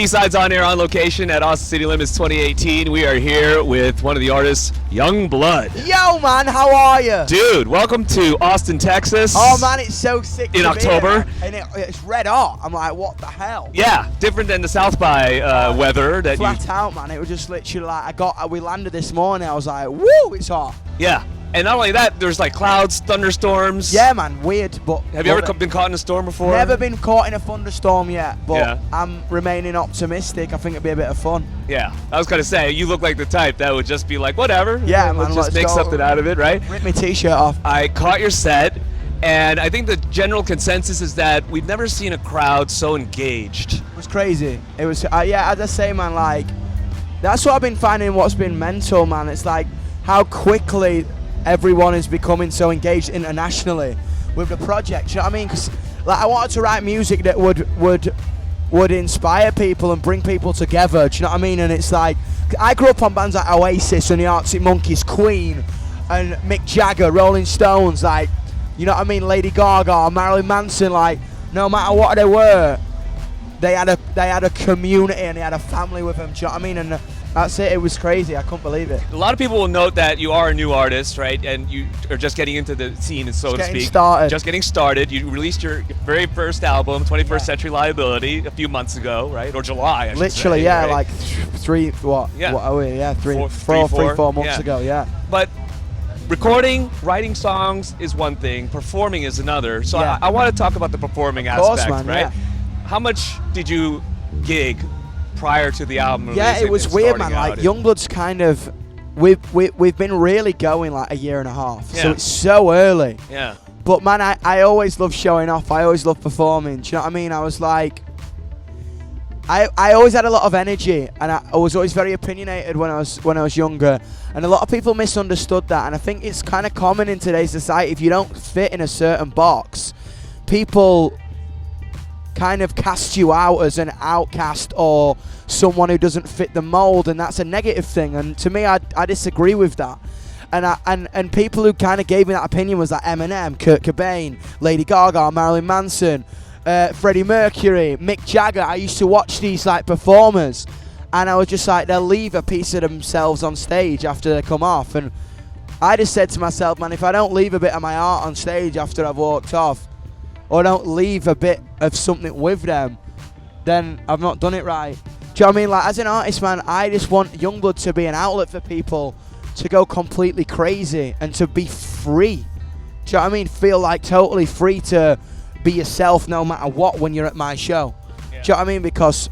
B-Sides on air on location at Austin City Limits 2018. We are here with one of the artists, YUNGBLUD. Yo, man, how are you? Dude, welcome to Austin, Texas. Oh, man, it's so sick. In October. And it's red hot. I'm like, what the hell? Yeah, different than the South by weather. That flat out, man. It was just literally like, we landed this morning. I was like, woo, it's hot. Yeah. And not only that, there's like clouds, thunderstorms. Yeah, man, weird, but... Have you ever been caught in a storm before? Never been caught in a thunderstorm yet, but yeah. I'm remaining optimistic. I think it'll be a bit of fun. Yeah, I was gonna say, you look like the type that would just be like, whatever. Yeah, man, let's just make something out of it, right? Rip my t-shirt off. I caught your set, and I think the general consensus is that we've never seen a crowd so engaged. It was crazy. It was, yeah, as I say, man, like, that's what I've been finding what's been mental, man. It's like how quickly everyone is becoming so engaged internationally with the project. You know what I mean? Because like, I wanted to write music that would inspire people and bring people together. Do you know what I mean? And it's like, I grew up on bands like Oasis and the Arctic Monkeys, Queen, and Mick Jagger, Rolling Stones, like, you know what I mean? Lady Gaga, Marilyn Manson. Like, no matter what they were, they had a community and they had a family with them. Do you know what I mean? And that's it. It was crazy. I couldn't believe it. A lot of people will note that you are a new artist, right? And you are just getting into the scene, so to speak. Just getting started. You released your very first album, 21st Century Liability, a few months ago, right? Or July, I should say, yeah, right? like three. What? Yeah. What are we? Yeah, three, four months ago. Yeah. But recording, writing songs is one thing. Performing is another. So I want to talk about the performing aspect, man, right? Yeah. How much did you gig prior to the album? Yeah, it was weird, man. Like YUNGBLUD's kind of, we've been really going like a year and a half, so it's so early. Yeah. But man, I always love showing off. I always love performing. Do you know what I mean? I was like, I always had a lot of energy, and I was always very opinionated when I was younger, and a lot of people misunderstood that. And I think it's kind of common in today's society. If you don't fit in a certain box, people kind of cast you out as an outcast or someone who doesn't fit the mold, and that's a negative thing. And to me, I disagree with that. And people who kind of gave me that opinion was like Eminem, Kurt Cobain, Lady Gaga, Marilyn Manson, Freddie Mercury, Mick Jagger. I used to watch these like performers, and I was just like, they'll leave a piece of themselves on stage after they come off. And I just said to myself, man, if I don't leave a bit of my art on stage after I've walked off, or don't leave a bit of something with them, then I've not done it right. Do you know what I mean? Like, as an artist, man, I just want YUNGBLUD to be an outlet for people to go completely crazy and to be free. Do you know what I mean? Feel like totally free to be yourself no matter what when you're at my show. Yeah. Do you know what I mean? Because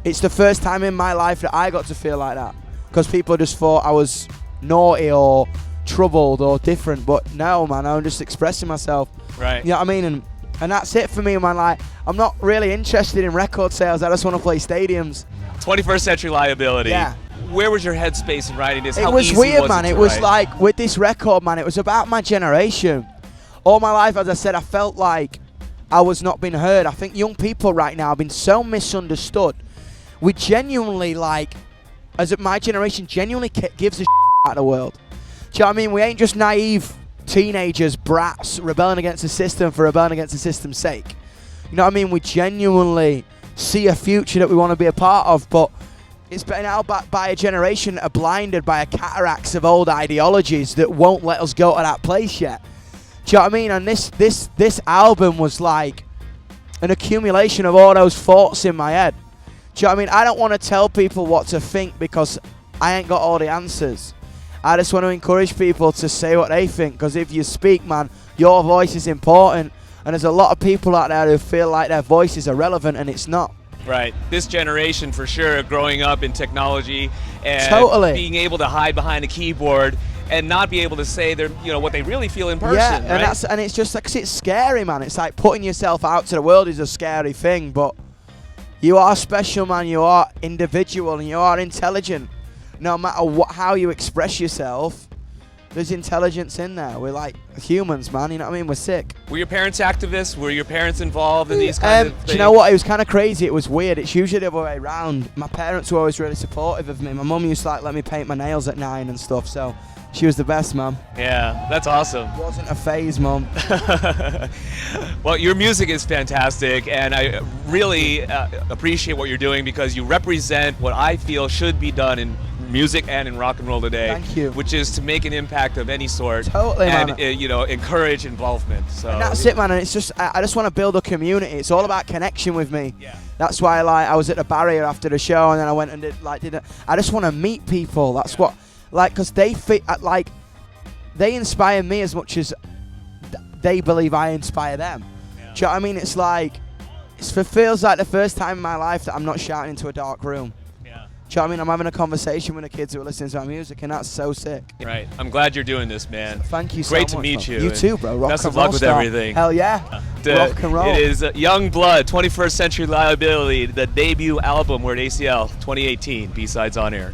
it's the first time in my life that I got to feel like that. Because people just thought I was naughty or troubled or different. But no, man, I'm just expressing myself. Right. You know what I mean? And that's it for me, man. Like, I'm not really interested in record sales. I just want to play stadiums. 21st Century Liability. Yeah. Where was your headspace in writing this? It was weird, man. It was like, with this record, man, it was about my generation. All my life, as I said, I felt like I was not being heard. I think young people right now have been so misunderstood. We genuinely, like, as my generation, genuinely gives a out of the world. Do you know what I mean? We ain't just naive teenagers, brats, rebelling against the system for rebelling against the system's sake. You know what I mean? We genuinely see a future that we want to be a part of, but it's been held back by a generation that are blinded by a cataracts of old ideologies that won't let us go to that place yet. Do you know what I mean? And this album was like an accumulation of all those thoughts in my head. Do you know what I mean? I don't want to tell people what to think because I ain't got all the answers. I just want to encourage people to say what they think, because if you speak, man, your voice is important, and there's a lot of people out there who feel like their voice is irrelevant, and it's not. Right. This generation, for sure, growing up in technology and being able to hide behind a keyboard and not be able to say their, what they really feel in person. Yeah, right? and it's just like, 'cause it's scary, man. It's like putting yourself out to the world is a scary thing, but you are special, man. You are individual, and you are intelligent. No matter how you express yourself, there's intelligence in there. We're like humans, man. You know what I mean? We're sick. Were your parents activists? Were your parents involved in these kinds of things? Do you know what? It was kind of crazy. It was weird. It's usually the other way around. My parents were always really supportive of me. My mum used to let me paint my nails at 9 and stuff. So She was the best, Mum. Yeah, that's awesome. It wasn't a phase, Mum. Well, your music is fantastic, and I really appreciate what you're doing because you represent what I feel should be done in music and in rock and roll today. Thank you. Which is to make an impact of any sort. Totally, and man. you know, encourage involvement. So and that's it, man. And it's just I just want to build a community. It's all about connection with me. Yeah. That's why I was at the Barrier after the show, and then I went and did I just want to meet people. That's what, because they fit they inspire me as much as they believe I inspire them. Yeah. Do you know what I mean? It's like it feels like the first time in my life that I'm not shouting into a dark room. Do you know what I mean? I'm having a conversation with the kids who are listening to my music, and that's so sick. Right. I'm glad you're doing this, man. Thank you so much. Great to meet you. You too, bro. Rock best and of luck roll with star. everything. Hell yeah. Rock and roll. It is YUNGBLUD, 21st Century Liability, the debut album. We're at ACL 2018, B-Sides on Air.